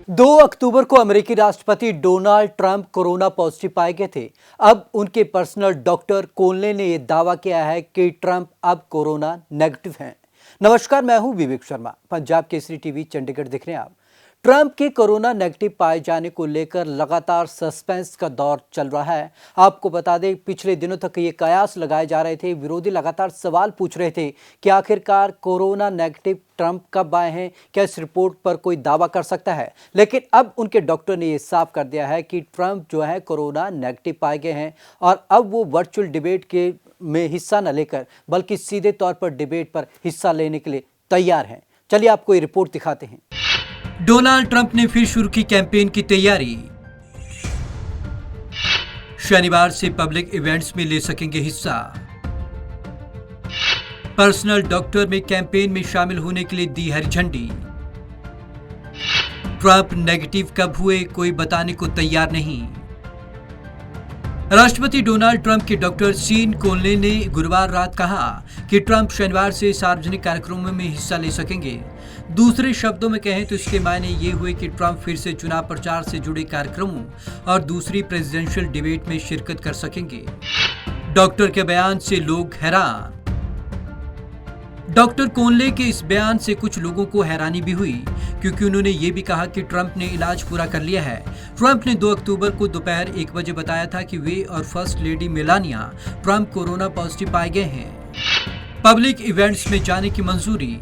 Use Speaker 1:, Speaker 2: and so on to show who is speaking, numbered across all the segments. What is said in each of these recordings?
Speaker 1: 2 अक्टूबर को अमेरिकी राष्ट्रपति डोनाल्ड ट्रंप कोरोना पॉजिटिव पाए गए थे। अब उनके पर्सनल डॉक्टर कोनले ने यह दावा किया है कि ट्रंप अब कोरोना नेगेटिव हैं। नमस्कार, मैं हूं विवेक शर्मा। पंजाब केसरी टीवी चंडीगढ़ देख रहे हैं आप। ट्रंप के कोरोना नेगेटिव पाए जाने को लेकर लगातार सस्पेंस का दौर चल रहा है। आपको बता दें, पिछले दिनों तक ये कयास लगाए जा रहे थे, विरोधी लगातार सवाल पूछ रहे थे कि आखिरकार कोरोना नेगेटिव ट्रंप कब आए हैं, क्या इस रिपोर्ट पर कोई दावा कर सकता है। लेकिन अब उनके डॉक्टर ने ये साफ कर दिया है कि ट्रंप जो है कोरोना नेगेटिव पाए गए हैं और अब वो वर्चुअल डिबेट के में हिस्सा न लेकर बल्कि सीधे तौर पर डिबेट पर हिस्सा लेने के लिए तैयार हैं। चलिए आपको ये रिपोर्ट दिखाते हैं।
Speaker 2: डोनाल्ड ट्रंप ने फिर शुरू की कैंपेन की तैयारी। शनिवार से पब्लिक इवेंट्स में ले सकेंगे हिस्सा। पर्सनल डॉक्टर में कैंपेन में शामिल होने के लिए दी हरी झंडी। ट्रंप नेगेटिव कब हुए, कोई बताने को तैयार नहीं। राष्ट्रपति डोनाल्ड ट्रंप के डॉक्टर सीन कोनले ने गुरुवार रात कहा कि ट्रंप शनिवार से सार्वजनिक कार्यक्रमों में हिस्सा ले सकेंगे। दूसरे शब्दों में कहें तो इसके मायने ये हुए कि ट्रंप फिर से चुनाव प्रचार से जुड़े कार्यक्रमों और दूसरी प्रेसिडेंशियल डिबेट में शिरकत कर सकेंगे। डॉक्टर के बयान से लोग हैरान। डॉक्टर कोनले के इस बयान से कुछ लोगों को हैरानी भी हुई, क्योंकि उन्होंने ये भी कहा कि ट्रंप ने इलाज पूरा कर लिया है। ट्रंप ने 2 अक्टूबर को दोपहर 1 बजे बताया था कि वे और first lady Melania Trump corona positive पाए गए हैं। पब्लिक इवेंट्स में जाने की मंजूरी।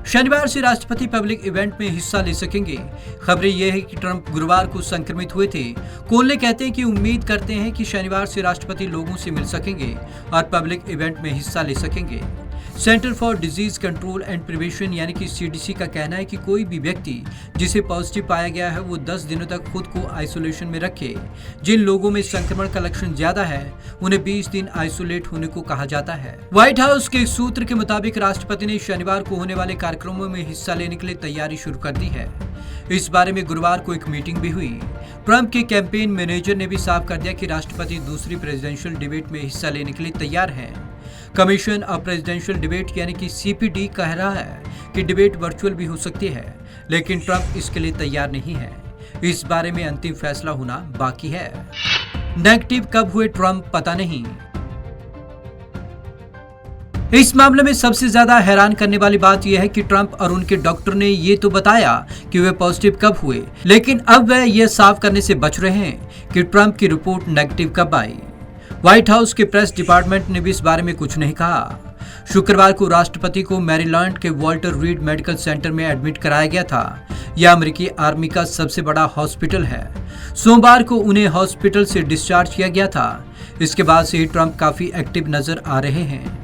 Speaker 2: शनिवार से राष्ट्रपति पब्लिक इवेंट में हिस्सा ले सकेंगे। खबरें यह है कि ट्रंप गुरुवार को संक्रमित हुए थे। कोनले कहते हैं कि उम्मीद करते हैं कि शनिवार से राष्ट्रपति लोगों से मिल सकेंगे और पब्लिक इवेंट में हिस्सा ले सकेंगे। Centre for disease control and prevention यानी कि CDC का कहना है कि कोई भी व्यक्ति जिसे पॉजिटिव पाया गया है वो 10 दिनों तक खुद को आइसोलेशन में रखे। जिन लोगों में संक्रमण का लक्षण ज्यादा है उन्हें 20 दिन आइसोलेट होने को कहा जाता है। व्हाइट हाउस के सूत्र के मुताबिक राष्ट्रपति ने शनिवार को होने वाले कार्यक्रमों में हिस्सा लेने के लिए तैयारी शुरू कर दी है। इस बारे में गुरुवार को एक मीटिंग भी हुई। ट्रंप के कैंपेन मैनेजर ने भी साफ कर दिया कि राष्ट्रपति दूसरी प्रेसिडेंशियल डिबेट में हिस्सा लेने के लिए तैयार हैं। कमीशन ऑफ प्रेसिडेंशियल डिबेट यानी कि CPD कह रहा है कि डिबेट वर्चुअल भी हो सकती है, लेकिन ट्रंप इसके लिए तैयार नहीं है। इस बारे में अंतिम फैसला होना बाकी है। नेगेटिव कब हुए ट्रंप, पता नहीं। इस मामले में सबसे ज्यादा हैरान करने वाली बात यह है कि ट्रंप और उनके डॉक्टर ने ये तो बताया कि वे पॉजिटिव कब हुए, लेकिन अब वे ये साफ करने से बच रहे हैं कि ट्रंप की रिपोर्ट नेगेटिव कब आई। व्हाइट हाउस के प्रेस डिपार्टमेंट ने भी इस बारे में कुछ नहीं कहा। शुक्रवार को राष्ट्रपति को मैरीलैंड के वॉल्टर रीड मेडिकल सेंटर में एडमिट कराया गया था। यह अमेरिकी आर्मी का सबसे बड़ा हॉस्पिटल है। सोमवार को उन्हें हॉस्पिटल से डिस्चार्ज किया गया था। इसके बाद से ही ट्रंप काफी एक्टिव नजर आ रहे हैं,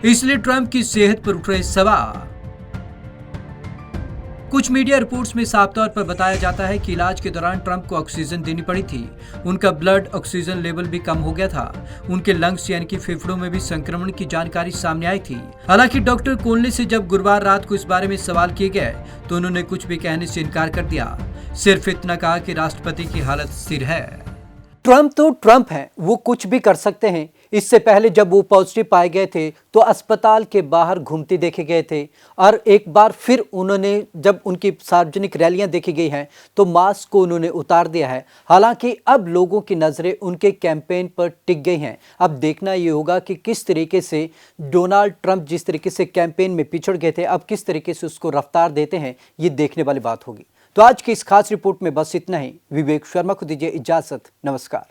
Speaker 2: इसलिए ट्रंप की सेहत पर उठ रहे सवाल। कुछ मीडिया रिपोर्ट्स में साफ तौर पर बताया जाता है कि इलाज के दौरान ट्रंप को ऑक्सीजन देनी पड़ी थी। उनका ब्लड ऑक्सीजन लेवल भी कम हो गया था। उनके लंग्स यानी कि फेफड़ों में भी संक्रमण की जानकारी सामने आई थी। हालांकि डॉक्टर कोनले से जब गुरुवार रात को इस बारे में सवाल किए गए तो उन्होंने कुछ भी कहने से इनकार कर दिया। सिर्फ इतना कहा कि राष्ट्रपति की हालत स्थिर है।
Speaker 1: ट्रंप तो ट्रंप हैं, वो कुछ भी कर सकते हैं। इससे पहले जब वो पॉजिटिव पाए गए थे तो अस्पताल के बाहर घूमते देखे गए थे और एक बार फिर उन्होंने जब उनकी सार्वजनिक रैलियां देखी गई हैं तो मास्क को उन्होंने उतार दिया है। हालांकि अब लोगों की नज़रें उनके कैंपेन पर टिक गई हैं। अब देखना ये होगा कि किस तरीके से डोनाल्ड ट्रंप जिस तरीके से कैंपेन में पिछड़ गए थे, अब किस तरीके से उसको रफ्तार देते हैं, ये देखने वाली बात होगी। तो आज की इस खास रिपोर्ट में बस इतना ही। विवेक शर्मा को दीजिए इजाजत। नमस्कार।